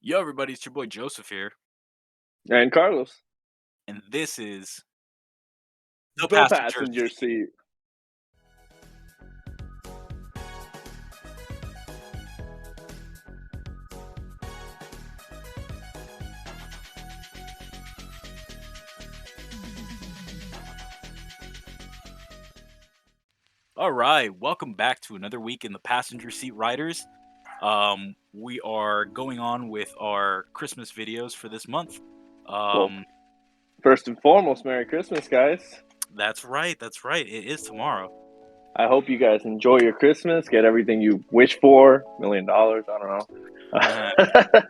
Yo, everybody, it's your boy Joseph here, And Carlos, and this is The the Passenger passenger Seat. seat. All right, welcome back to another week in the Passenger Seat Riders. We are going on with our Christmas videos for this month. Well, Um, first and foremost, Merry Christmas, guys. that's right, that's right. It is tomorrow. I hope you guys enjoy your Christmas, get everything you wish for, $1,000,000, I don't know.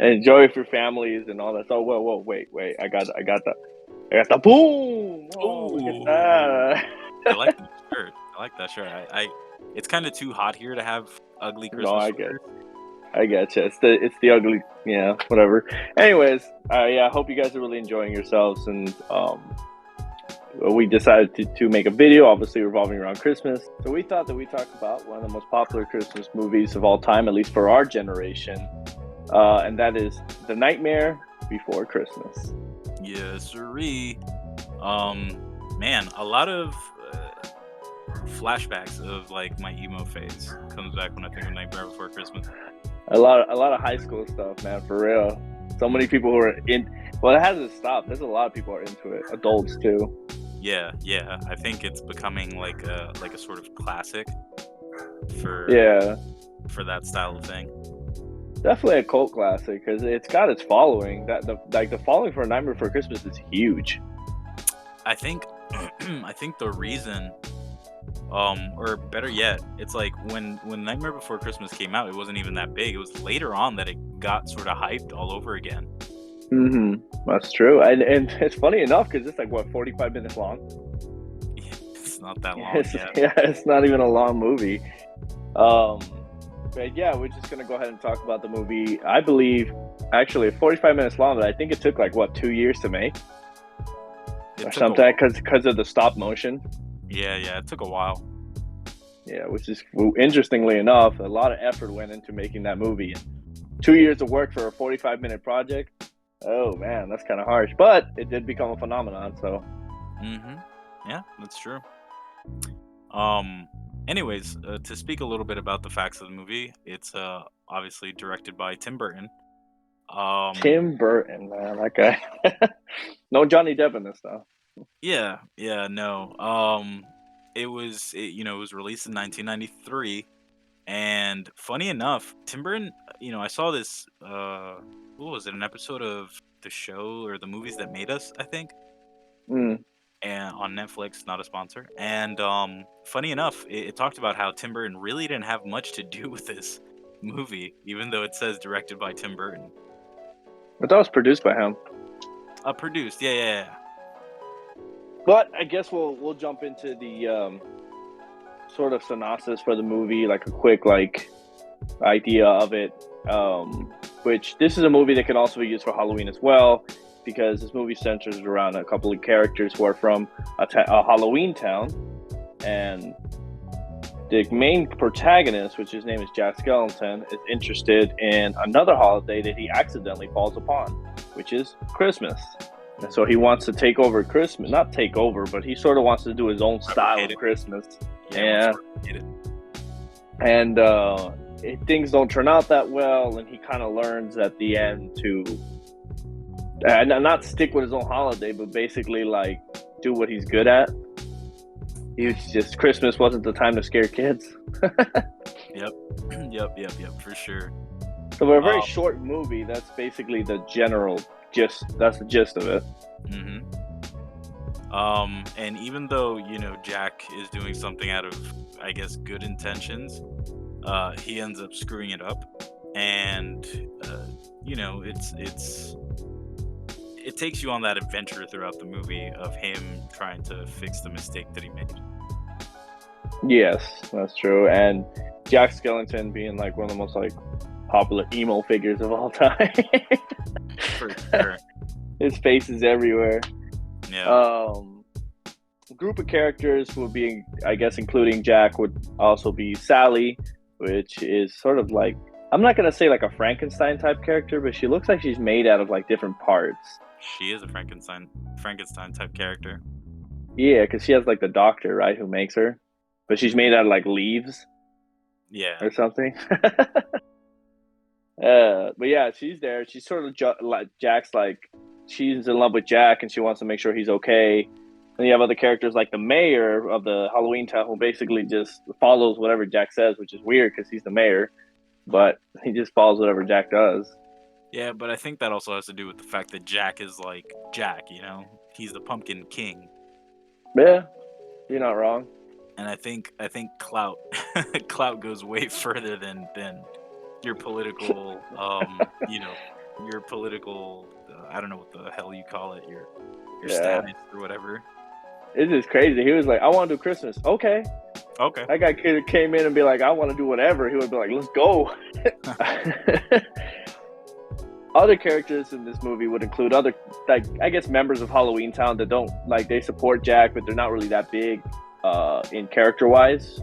And enjoy with your families and all that. So, whoa, wait. I got the boom. Oh, look at Ooh, that. I like that shirt. I like that shirt. It's kind of too hot here to have ugly No, Christmas I sweaters. get you. It's the ugly, yeah, whatever. Anyways, yeah, I hope you guys are really enjoying yourselves, and we decided to make a video, obviously revolving around Christmas. So we thought that we talk about one of the most popular Christmas movies of all time, at least for our generation, and that is The Nightmare Before Christmas. Yes, sirree. Um, Man, a lot of flashbacks of like my emo phase comes back when I think of Nightmare Before Christmas. A lot of high school stuff, man, for real. So many people who are in. Well, it hasn't stopped. There's a lot of people who are into it. Adults too. Yeah, yeah. I think it's becoming like a sort of classic for Yeah, for that style of thing. definitely a cult classic because it's got its following. The following for Nightmare Before Christmas is huge. I think I think the reason or better yet, it's like when Nightmare Before Christmas came out, it wasn't even that big. It was later on that it got sort of hyped all over again. That's true, and it's funny enough because it's like what 45 minutes long. It's not that long, It's, yeah. yeah, it's not even a long movie. Um, but yeah, we're just gonna go ahead and talk about the movie. I believe actually 45 minutes long, but I think it took like what 2 years to make It or took a something while. because of the stop motion. Yeah, it took a while. Yeah, which is interestingly enough, a lot of effort went into making that movie. And 2 years of work for a 45-minute project. Oh man, that's kind of harsh, but it did become a phenomenon. So Mhm. Yeah, that's true. Um, Anyways, to speak a little bit about the facts of the movie, it's obviously directed by Tim Burton. Um, Tim Burton, man, that guy. No Johnny Depp in this though. yeah, no. It was released in 1993, and funny enough, Tim Burton, I saw this. What was it? An episode of the show or the movies that made us, I think, Mm. and on Netflix, not a sponsor. And funny enough, it talked about how Tim Burton really didn't have much to do with this movie, even though it says directed by Tim Burton. But that was produced by him. Produced, yeah. But I guess we'll jump into the sort of synopsis for the movie, like a quick like idea of it. Which this is a movie that can also be used for Halloween as well, because this movie centers around a couple of characters who are from a Halloween town, and the main protagonist, which his name is Jack Skellington, is interested in another holiday that he accidentally falls upon, which is Christmas. And so he wants to take over Christmas, not take over, but he sort of wants to do his own style Replicate of it. Christmas. Yeah, wants Yeah, to replicate it. and things don't turn out that well, and he kind of learns at the end to not stick with his own holiday, but basically like do what he's good at. He was just Christmas wasn't the time to scare kids. Yep, yep, for sure. So for a very Um, short movie, that's basically the general gist. That's the gist of it. hmm and even though Jack is doing something out of, I guess, good intentions, he ends up screwing it up, and it takes you on that adventure throughout the movie of him trying to fix the mistake that he made. Yes, that's true. And Jack Skellington being like one of the most like popular emo figures of all time. For sure. His face is everywhere. Yeah. Um, Group of characters would be, I guess, including Jack, would also be Sally, which is sort of like I'm not gonna say like a Frankenstein type character, but she looks like she's made out of like different parts. She is a Frankenstein type character. Yeah, because she has like the doctor, right, who makes her, but she's made Mhm. out of like leaves Yeah. or something. But yeah, she's there. She's sort of like Jack's like she's in love with Jack, and she wants to make sure he's okay. And you have other characters like the mayor of the Halloween town, who basically just follows whatever Jack says, which is weird because he's the mayor, but he just follows whatever Jack does. Yeah, but I think that also has to do with the fact that Jack is like Jack, you know? He's the Pumpkin King. Yeah, you're not wrong. And I think clout clout goes way further than your political your political I don't know what the hell you call it, your Yeah, status or whatever. it's just crazy. He was like, "I want to do Christmas." Okay, Okay. that guy could have came in and be like, "I want to do whatever." He would be like, "Let's go." Other characters in this movie would include other, like I guess, members of Halloween Town that don't like they support Jack, but they're not really that big in character wise.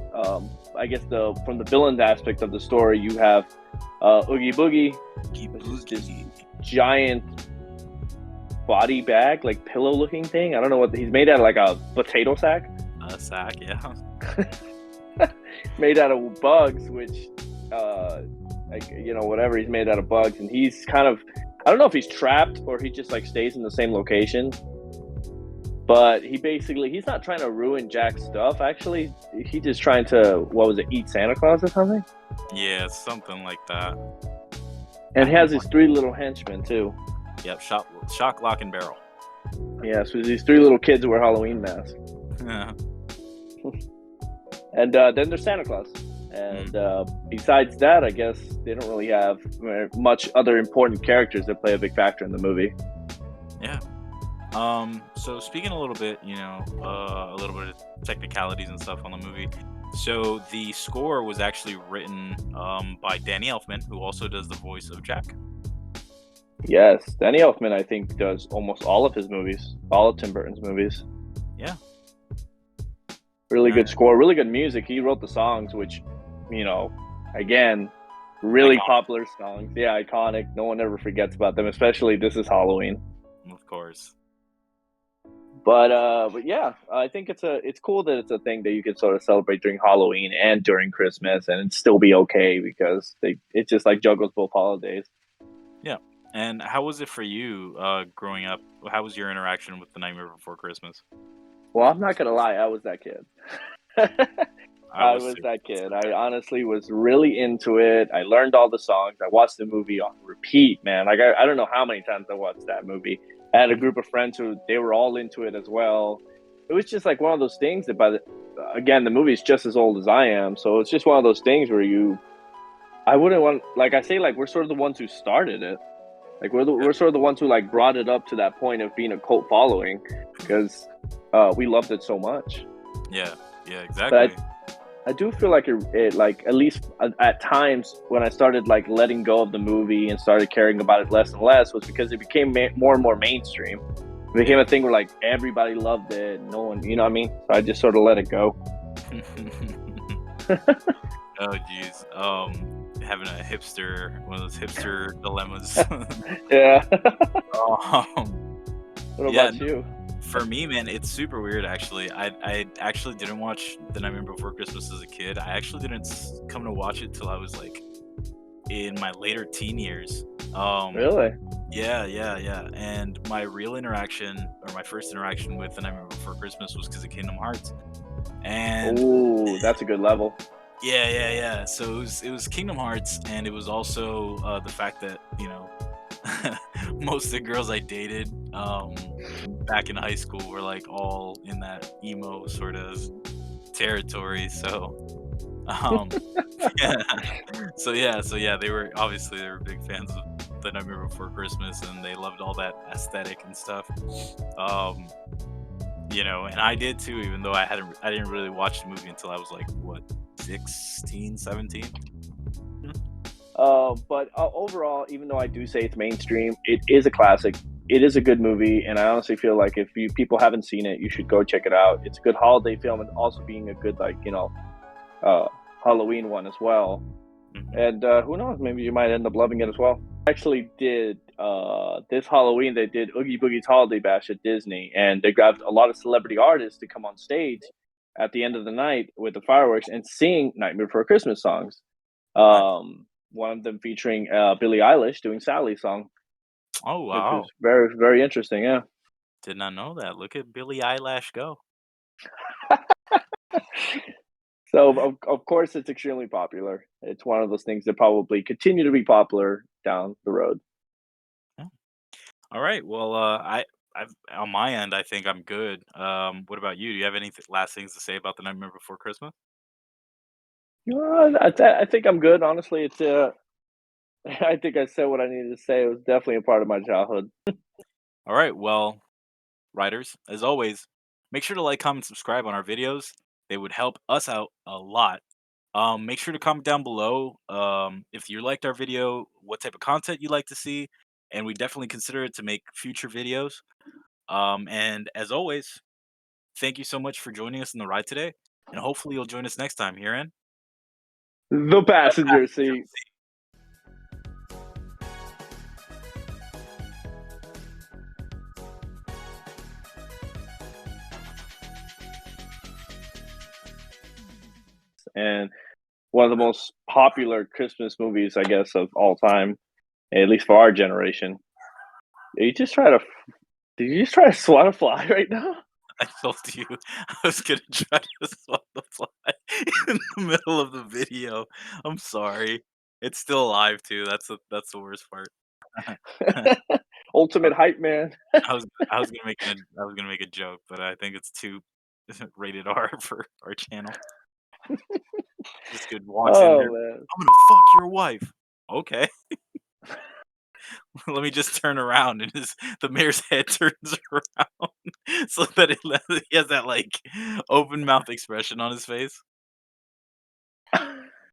I guess the from the villains aspect of the story, you have Oogie Boogie, Keep which is this boogie. giant body bag, like pillow looking thing. I don't know what he's made out of, like a potato sack, A sack, yeah. made out of bugs, which like whatever, he's made out of bugs, and he's kind of, I don't know if he's trapped or he just like stays in the same location, but he's not trying to ruin Jack's stuff. Actually, he's just trying to, what was it, eat Santa Claus or something. Yeah, something like that. And he has his three little henchmen too. Yep, shock, lock, and barrel. Yeah, so these three little kids wear Halloween masks. Yeah. And then there's Santa Claus. And besides that, I guess they don't really have much other important characters that play a big factor in the movie. Yeah. So speaking a little bit, a little bit of technicalities and stuff on the movie. So the score was actually written by Danny Elfman, who also does the voice of Jack. Yes, Danny Elfman, I think, does almost all of his movies, all of Tim Burton's movies. Yeah. Really good score, really good music. He wrote the songs, which, again, really Iconic. popular songs. Yeah, iconic. No one ever forgets about them, especially This Is Halloween. Of course. But yeah, I think it's cool that it's a thing that you can sort of celebrate during Halloween and during Christmas, and it'd still be okay because it's just like juggles both holidays. Yeah. And how was it for you growing up? How was your interaction with The Nightmare Before Christmas? Well, I'm not gonna lie, I was that kid. I was super that kid. into I that. honestly was really into it. I learned all the songs. I watched the movie on repeat, man. Like I don't know how many times I watched that movie. I had a group of friends who they were all into it as well. It was just like one of those things that again, the movie's just as old as I am, so it's just one of those things where I wouldn't want, like I say, like we're sort of the ones who started it. Like we're sort of the ones who like brought it up to that point of being a cult following because we loved it so much. Yeah, But exactly. I do feel like it like at least at times when I started like letting go of the movie and started caring about it less and less was because it became more and more mainstream. It became a thing where like everybody loved it. No one, you know what I mean? So I just sort of let it go. Oh, geez. Having one of those hipster dilemmas. Yeah. um, What yeah, about you? for me, man, it's super weird. Actually, I actually didn't watch The Nightmare Before Christmas as a kid. I actually didn't come to watch it till I was like in my later teen years. Really? Yeah. And my real interaction, or my first interaction with The Nightmare Before Christmas, was because of Kingdom Hearts. And Ooh, that's a good level. yeah. So it was Kingdom Hearts, and it was also the fact that most of the girls I dated back in high school were like all in that emo sort of territory. So yeah, they were big fans of The Nightmare Before Christmas, and they loved all that aesthetic and stuff. Um, and I did too, even though I didn't really watch the movie until I was like what, 16, 17. But overall, even though I do say it's mainstream, it is a classic. It is a good movie, and I honestly feel like if people haven't seen it, you should go check it out. It's a good holiday film, and also being a good Halloween one as well. Hmm. and who knows, maybe you might end up loving it as well. Actually, did this Halloween they did Oogie Boogie's Holiday Bash at Disney, and they grabbed a lot of celebrity artists to come on stage at the end of the night with the fireworks and sing "Nightmare Before Christmas" songs. Nice. One of them featuring Billie Eilish doing Sally's song, Oh which was wow. very interesting. Yeah. Did not know that. Look at Billie Eyelash go. So of course it's extremely popular. It's one of those things that probably continue to be popular down the road. Yeah. All right. Well, I've on my end, I think I'm good. What about you? Do you have any last things to say about the Nightmare Before Christmas? I think I'm good. Honestly, it's I think I said what I needed to say. It was definitely a part of my childhood. All right. Well, writers, as always, make sure to like, comment, subscribe on our videos. They would help us out a lot. Make sure to comment down below if you liked our video, what type of content you'd like to see, and we definitely consider it to make future videos. And as always, thank you so much for joining us in the ride today, and hopefully you'll join us next time here in The passenger seat. And one of the most popular Christmas movies, I guess, of all time, at least for our generation. You just try to Did you just try to swat a fly right now? I told you I was gonna try to swat the fly in the middle of the video. I'm sorry. It's still alive too. That's the worst part. Ultimate hype man. I was gonna make I was gonna make a joke, but I think it's too rated R for our channel. This kid walks in there. Oh man. I'm gonna fuck your wife. Okay. Let me just turn around and the mayor's head turns around so that he has that like open mouth expression on his face.